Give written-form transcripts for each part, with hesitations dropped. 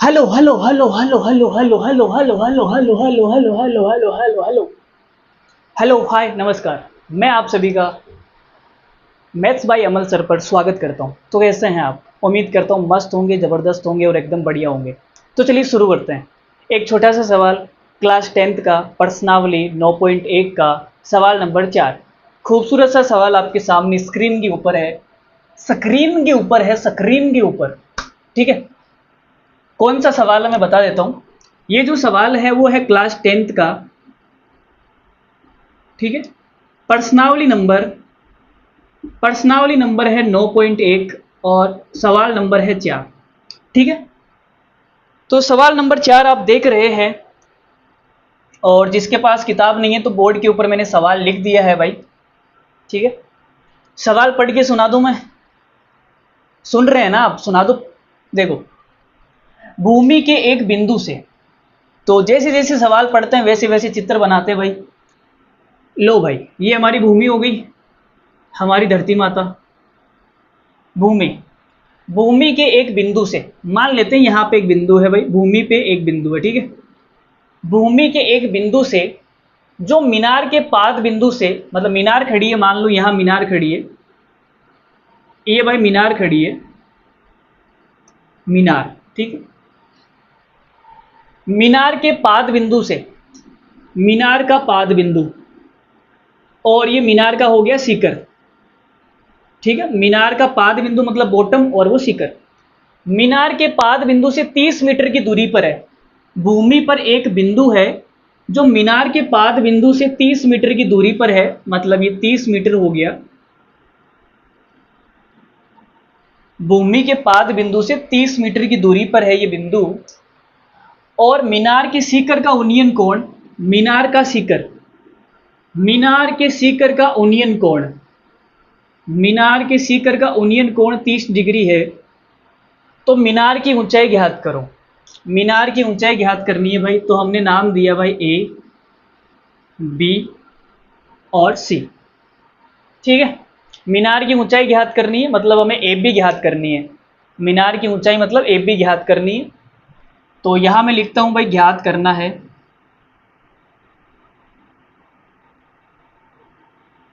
Hello hello hello hello hello hello hello hello hello hello hello hello hello hello hello hello hello hi नमस्कार। मैं आप सभी का maths by Amal sir पर स्वागत करता हूं। तो कैसे हैं आप? उम्मीद करता हूं मस्त होंगे, ज़बरदस्त होंगे और एकदम बढ़िया होंगे। तो चलिए शुरू करते हैं। एक छोटा सा सवाल, क्लास 10th का प्रश्नावली 9.1 का सवाल नंबर 4। खूबसूरत सा सवाल आपके सामने स्क्रीन के ऊपर है, स्क्रीन के ऊपर है, स्क्रीन के ऊपर। ठीक है, कौन सा सवाल है मैं बता देता हूँ। ये जो सवाल है वो है क्लास 10th का, ठीक है। प्रश्नावली नंबर है 9.1 और सवाल नंबर है 4। ठीक है, तो सवाल नंबर 4 आप देख रहे हैं, और जिसके पास किताब नहीं है तो बोर्ड के ऊपर मैंने सवाल लिख दिया है भाई। ठीक है, सवाल पढ़ के सुना दूं मैं? सुन रहे हैं ना आप? सुना दो। देखो, भूमि के एक बिंदु से, तो जैसे जैसे सवाल पढ़ते हैं वैसे वैसे चित्र बनाते हैं भाई। लो भाई, ये हमारी भूमि हो गई, हमारी धरती माता। भूमि, भूमि के एक बिंदु से, मान लेते हैं यहां पे एक बिंदु है भाई, भूमि पे एक बिंदु है, ठीक है। भूमि के एक बिंदु से जो मीनार के पाद बिंदु से, मतलब मीनार खड़ी है, मान लो यहां मीनार खड़ी है, ये भाई मीनार खड़ी है, मीनार, ठीक है। मीनार के पाद बिंदु से, मीनार का पाद बिंदु, और ये मीनार का हो गया शिखर। ठीक है, मीनार का पाद बिंदु मतलब बॉटम और वो शिखर। मीनार के पाद बिंदु से 30 मीटर की दूरी पर है। भूमि पर एक बिंदु है जो मीनार के पाद बिंदु से 30 मीटर की दूरी पर है, मतलब ये 30 मीटर हो गया। भूमि के पाद बिंदु से 30 मीटर की दूरी पर है ये बिंदु, और मीनार के शिखर का उन्नयन कोण, मीनार का शिखर, मीनार के शिखर का उन्नयन कोण, मीनार के शिखर का उन्नयन कोण 30 डिग्री है। तो मीनार की ऊंचाई ज्ञात करो। मीनार की ऊंचाई ज्ञात करनी है भाई, तो हमने नाम दिया भाई ए, बी और सी। ठीक है, मीनार की ऊंचाई ज्ञात करनी है, मतलब हमें ए बी ज्ञात करनी है। मीनार की ऊंचाई मतलब ए बी ज्ञात करनी है। तो यहां मैं लिखता हूं भाई, ज्ञात करना है,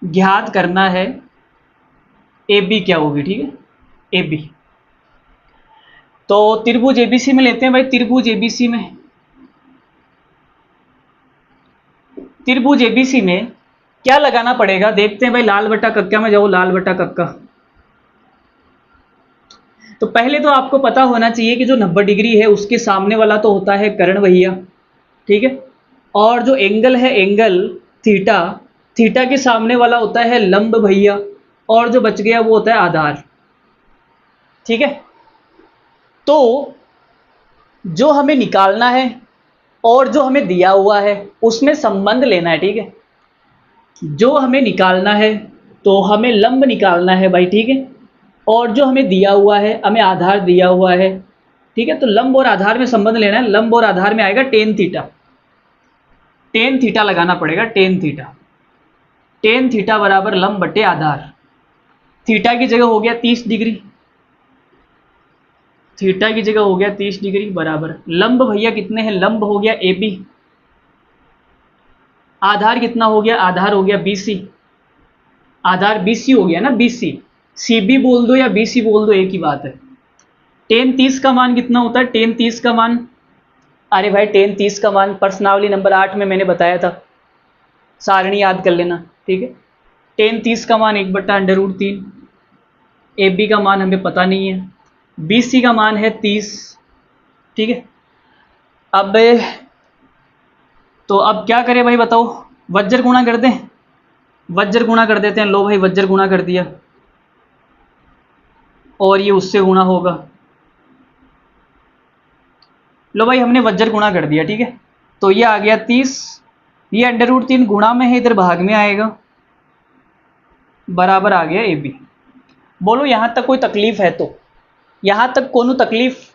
ज्ञात करना है ए बी क्या होगी, ठीक है, ए बी। तो त्रिभुज एबीसी में लेते हैं भाई, त्रिभुज एबीसी में, त्रिभुज एबीसी में क्या लगाना पड़ेगा देखते हैं भाई। लाल बटा कक्का में जाओ, लाल बटा कक्का। तो पहले तो आपको पता होना चाहिए कि जो 90 डिग्री है उसके सामने वाला तो होता है कर्ण भैया, ठीक है। और जो एंगल है, एंगल थीटा, थीटा के सामने वाला होता है लंब भैया, और जो बच गया वो होता है आधार। ठीक है, तो जो हमें निकालना है और जो हमें दिया हुआ है उसमें संबंध लेना है, ठीक है। जो हमें निकालना है तो हमें लंब निकालना है भाई, ठीक है। और जो हमें दिया हुआ है, हमें आधार दिया हुआ है, ठीक है। तो लंब और आधार में संबंध लेना है। लंब और आधार में आएगा टेन थीटा, टेन थीटा लगाना पड़ेगा, टेन थीटा। टेन थीटा बराबर लंब बटे आधार। थीटा की जगह हो गया 30 डिग्री, थीटा की जगह हो गया 30 डिग्री बराबर लंब भैया कितने हैं, लंब हो गया ए बी, आधार कितना हो गया, आधार हो गया बीसी, आधार बीसी हो गया ना, बीसी। सी बी बोल दो या बीसी बोल दो, एक ही बात है। टेन 30 का मान कितना होता है, टेन 30 का मान, अरे भाई टेन 30 का मान प्रश्नावली नंबर 8 में मैंने बताया था, सारणी याद कर लेना, ठीक है। टेन 30 का मान 1/√3। ए बी का मान हमें पता नहीं है, बी सी का मान है 30, ठीक है। अब तो अब क्या करें भाई बताओ, वज्र गुणा कर दें, वज्र गुणा कर देते हैं। लो भाई वज्र गुणा कर दिया, और ये उससे गुणा होगा। लो भाई हमने वज्र गुणा कर दिया, ठीक है। तो ये आ गया 30, ये √3 गुणा में है, इधर भाग में आएगा, बराबर आ गया ए बी। बोलो यहां तक कोई तकलीफ है? तो यहां तक कोनो तकलीफ,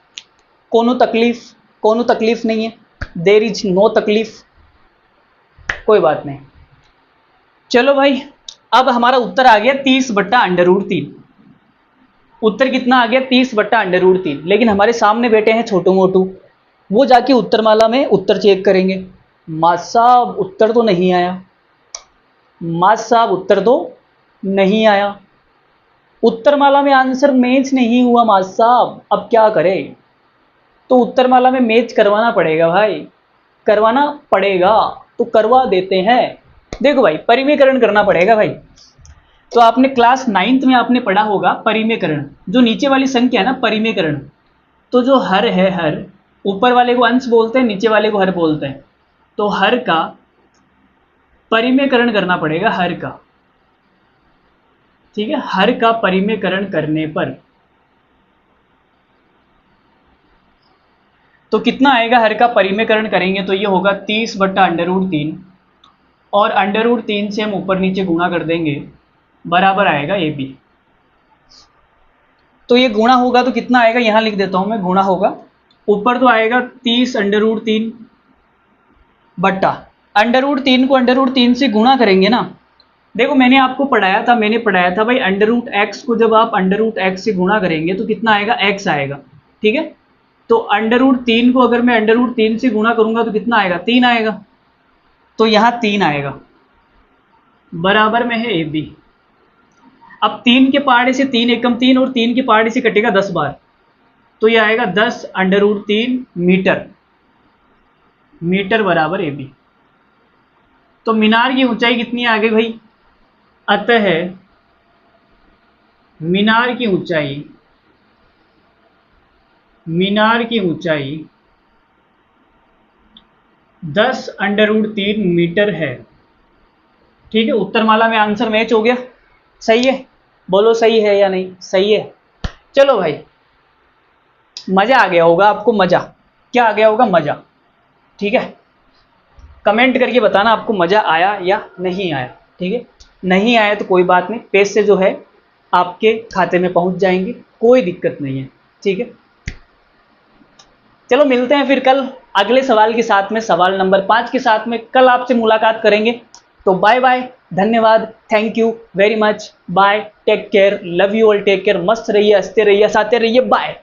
कोनो तकलीफ, कोनो तकलीफ नहीं है, देर इज नो तकलीफ, कोई बात नहीं। चलो भाई, अब हमारा उत्तर आ गया 30/√3। उत्तर कितना आ गया, 30/√3। लेकिन हमारे सामने बैठे हैं छोटू मोटू, वो जाके उत्तरमाला में उत्तर चेक करेंगे, मास्टर साहब उत्तर तो नहीं आया, मास्टर साहब उत्तर तो नहीं आया, उत्तरमाला में आंसर मैच नहीं हुआ मास्टर साहब, अब क्या करें। तो उत्तरमाला में मैच करवाना पड़ेगा भाई, करवाना पड़ेगा, तो करवा देते हैं। देखो भाई परिमेयकरण करना पड़ेगा भाई। तो आपने क्लास 9th में आपने पढ़ा होगा परिमेयकरण, जो नीचे वाली संख्या है ना परिमेयकरण, तो जो हर है, हर ऊपर वाले को अंश बोलते हैं, नीचे वाले को हर बोलते हैं, तो हर का परिमेयकरण करना पड़ेगा, हर का, ठीक है। हर का परिमेयकरण करने पर तो कितना आएगा, हर का परिमेयकरण करेंगे तो ये होगा 30/√3 और √3 से हम ऊपर नीचे गुणा कर देंगे, बराबर आएगा AB। तो ये गुणा होगा तो कितना आएगा, यहां लिख देता हूं मैं, गुणा होगा, ऊपर तो आएगा 30/√3 बट्टा √3 को √3 से गुणा करेंगे ना। देखो मैंने आपको पढ़ाया था भाई √x को जब आप √x से गुणा करेंगे तो कितना आएगा, x आएगा, ठीक है। तो √3 को अगर मैं √3 से गुणा करूंगा तो कितना आएगा, 3 आएगा, तो यहाँ 3 आएगा, बराबर में है AB। अब 3 के पहाड़े से 3 एकम 3 और 3 के पहाड़े से कटेगा 10 बार, तो ये आएगा 10/√3 मीटर, मीटर बराबर AB। तो मीनार की ऊंचाई कितनी आ गई भाई, अतः मीनार की ऊंचाई 10/√3 मीटर है, ठीक है। उत्तरमाला में आंसर मैच हो गया, सही है, बोलो सही है या नहीं, सही है। चलो भाई मजा आ गया होगा आपको, मजा क्या आ गया होगा, मजा, ठीक है। कमेंट करके बताना आपको मजा आया या नहीं आया, ठीक है। नहीं आया तो कोई बात नहीं, पैसे जो है आपके खाते में पहुंच जाएंगे, कोई दिक्कत नहीं है, ठीक है। चलो मिलते हैं फिर कल अगले सवाल के साथ में, सवाल नंबर 5 के साथ में कल आपसे मुलाकात करेंगे। तो बाय बाय, धन्यवाद, thank you very much, bye, take care, love you all, take care, मस्त रहिए, हंसते रहिए, हंसाते रहिए, बाय।